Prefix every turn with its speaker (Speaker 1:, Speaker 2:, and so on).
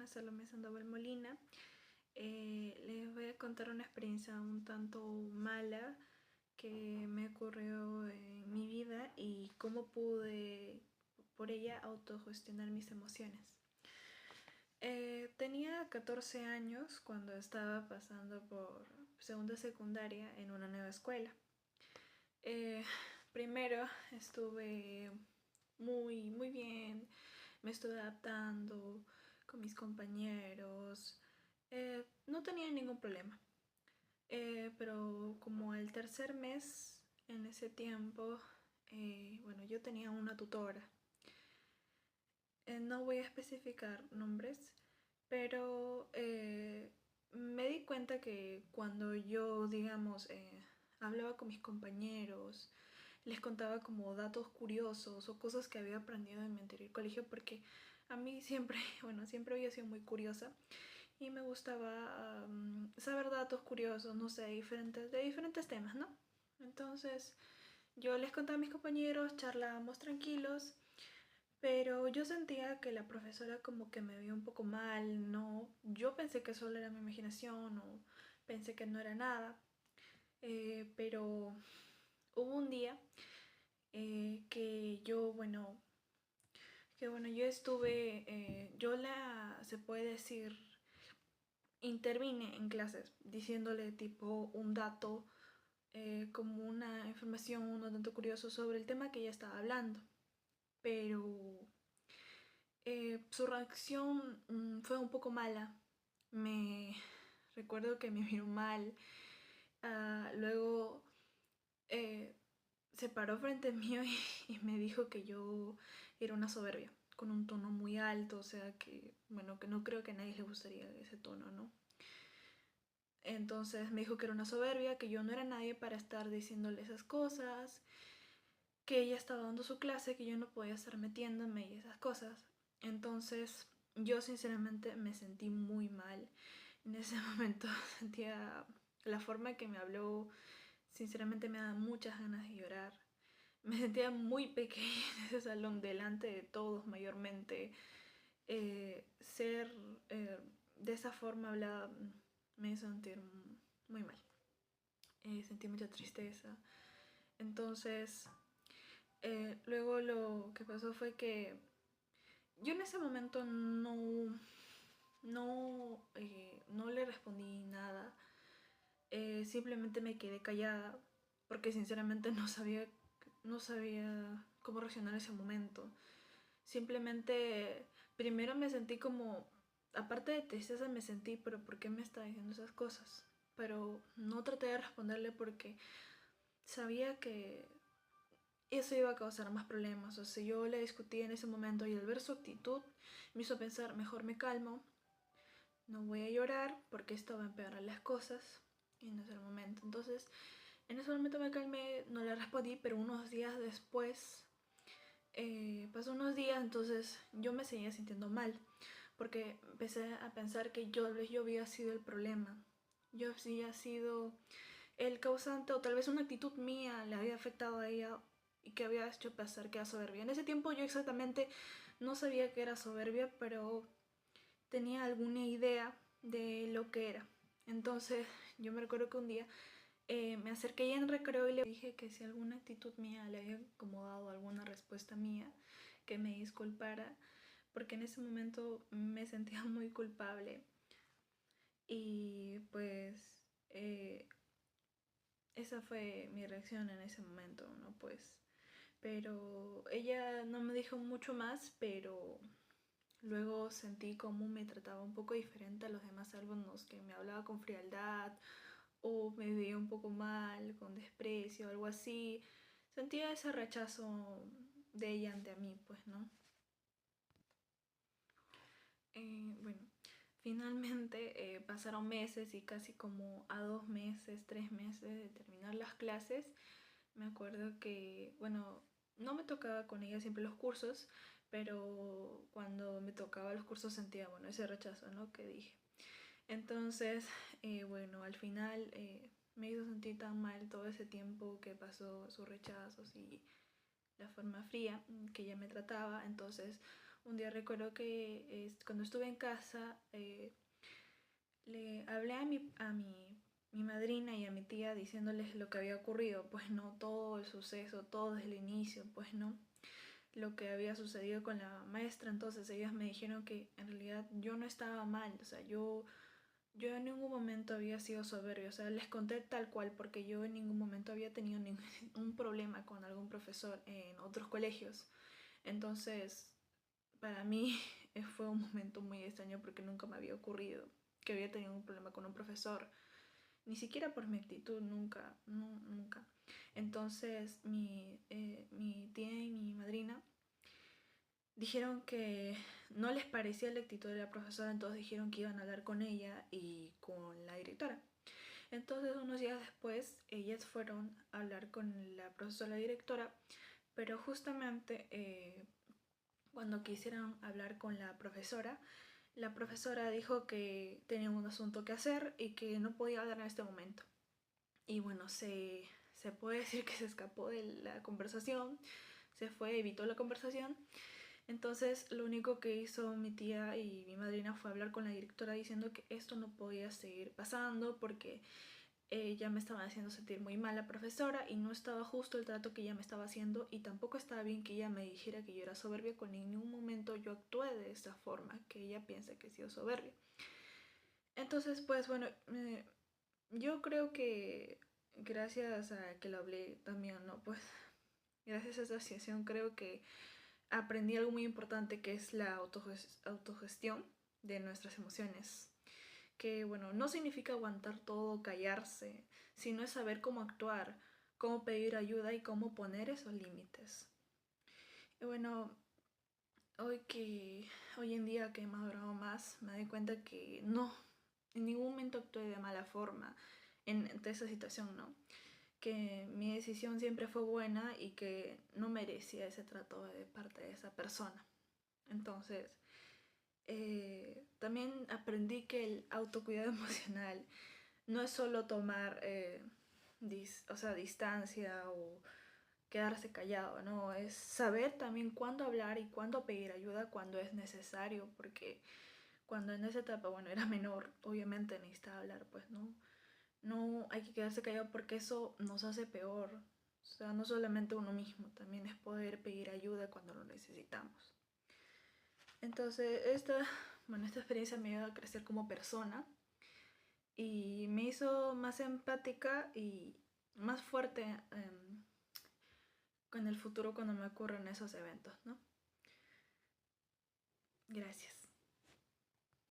Speaker 1: Ana Salomé Sandoval Molina. Les voy a contar una experiencia un tanto mala que me ocurrió en mi vida y cómo pude por ella autogestionar mis emociones. Tenía 14 años cuando estaba pasando por segunda secundaria en una nueva escuela. Primero estuve muy bien, me estuve adaptando con mis compañeros, no tenía ningún problema. Pero como el tercer mes en ese tiempo, bueno, yo tenía una tutora. No voy a especificar nombres, pero me di cuenta que cuando yo, digamos, hablaba con mis compañeros, les contaba como datos curiosos o cosas que había aprendido en mi anterior colegio, porque a mí siempre, bueno, siempre había sido muy curiosa y me gustaba saber datos curiosos, no sé, de diferentes temas, ¿no? Entonces yo les contaba a mis compañeros, charlábamos tranquilos, pero yo sentía que la profesora como que me veía un poco mal, ¿no? Yo pensé que solo era mi imaginación o pensé que no era nada, pero hubo un día yo estuve, se puede decir, intervine en clases diciéndole tipo un dato, como una información, un dato curioso sobre el tema que ella estaba hablando. Pero su reacción fue un poco mala. Me recuerdo que me miró mal. Luego eh, se paró frente a mí y me dijo que yo era una soberbia, con un tono muy alto, o sea que, bueno, que no creo que a nadie le gustaría ese tono, ¿no? Entonces me dijo que era una soberbia, que yo no era nadie para estar diciéndole esas cosas, que ella estaba dando su clase, que yo no podía estar metiéndome y esas cosas. Entonces yo sinceramente me sentí muy mal. En ese momento sentía la forma que me habló, sinceramente me da muchas ganas de llorar. Me sentía muy pequeña en ese salón, delante de todos mayormente. Ser de esa forma hablada me hizo sentir muy mal. Sentí mucha tristeza. Entonces, luego lo que pasó fue que yo en ese momento no le respondí nada. Simplemente me quedé callada porque sinceramente no sabía cómo reaccionar en ese momento. Simplemente primero me sentí como, aparte de tristeza me sentí, pero ¿por qué me está diciendo esas cosas? Pero no traté de responderle porque sabía que eso iba a causar más problemas. O sea, yo le discutí en ese momento y al ver su actitud me hizo pensar, mejor me calmo, no voy a llorar porque esto va a empeorar las cosas y no es el momento. Entonces, en ese momento me calmé, no le respondí, pero unos días después, pasó unos días, entonces yo me seguía sintiendo mal porque empecé a pensar que tal vez yo había sido el problema. Yo había sido el causante o tal vez una actitud mía le había afectado a ella y que había hecho pasar que era soberbia. En ese tiempo yo exactamente no sabía que era soberbia, pero tenía alguna idea de lo que era. Entonces yo me recuerdo que un día me acerqué a ella en recreo y le dije que si alguna actitud mía le había incomodado, alguna respuesta mía, que me disculpara, porque en ese momento me sentía muy culpable. Y pues esa fue mi reacción en ese momento, ¿no? Pues, pero ella no me dijo mucho más, pero luego sentí como me trataba un poco diferente a los demás alumnos, que me hablaba con frialdad o me veía un poco mal, con desprecio, algo así. Sentía ese rechazo de ella ante mí, pues, ¿no? Bueno, finalmente pasaron meses y casi como a 2 meses, 3 meses de terminar las clases, me acuerdo que, bueno, no me tocaba con ella siempre los cursos, pero cuando me tocaba los cursos sentía, bueno, ese rechazo, ¿no? Que dije. Entonces, bueno, al final me hizo sentir tan mal todo ese tiempo que pasó, sus rechazos y la forma fría que ella me trataba. Entonces, Un día recuerdo que cuando estuve en casa, le hablé mi madrina y a mi tía diciéndoles lo que había ocurrido, pues no, todo el suceso, todo desde el inicio, pues no, lo que había sucedido con la maestra. Entonces ellas me dijeron que en realidad yo no estaba mal, o sea, yo en ningún momento había sido soberbia, o sea, les conté tal cual porque yo en ningún momento había tenido ningún problema con algún profesor en otros colegios. Entonces, para mí fue un momento muy extraño porque nunca me había ocurrido que había tenido un problema con un profesor, ni siquiera por mi actitud, nunca, no, nunca. Entonces, mi tía y mi madrina dijeron que no les parecía la actitud de la profesora, entonces dijeron que iban a hablar con ella y con la directora. Entonces, unos días después, ellas fueron a hablar con la profesora directora, pero justamente cuando quisieron hablar con la profesora dijo que tenía un asunto que hacer y que no podía hablar en este momento. Y bueno, se puede decir que se escapó de la conversación, se fue, evitó la conversación. Entonces lo único que hizo mi tía y mi madrina fue hablar con la directora diciendo que esto no podía seguir pasando porque ya me estaba haciendo sentir muy mal la profesora y no estaba justo el trato que ella me estaba haciendo y tampoco estaba bien que ella me dijera que yo era soberbia cuando en ningún momento yo actué de esta forma, que ella piensa que he sido soberbia. Entonces, pues bueno, yo creo que gracias a que lo hablé también, ¿no? Pues gracias a esa asociación creo que aprendí algo muy importante que es la autogestión de nuestras emociones. Que bueno, no significa aguantar todo, callarse, sino es saber cómo actuar, cómo pedir ayuda y cómo poner esos límites. Y bueno, hoy en día que he madurado más, me doy cuenta que no, en ningún momento actué de mala forma ante esa situación, ¿no? Que mi decisión siempre fue buena y que no merecía ese trato de parte de esa persona. Entonces, también aprendí que el autocuidado emocional no es solo tomar o sea, distancia o quedarse callado, ¿no? Es saber también cuándo hablar y cuándo pedir ayuda cuando es necesario, porque cuando en esa etapa, bueno, era menor, obviamente necesitaba hablar, pues no, no hay que quedarse callado porque eso nos hace peor. O sea, no solamente uno mismo, también es poder pedir ayuda cuando lo necesitamos. Entonces, esta experiencia me ayudó a crecer como persona y me hizo más empática y más fuerte con el futuro cuando me ocurren esos eventos, ¿no? Gracias.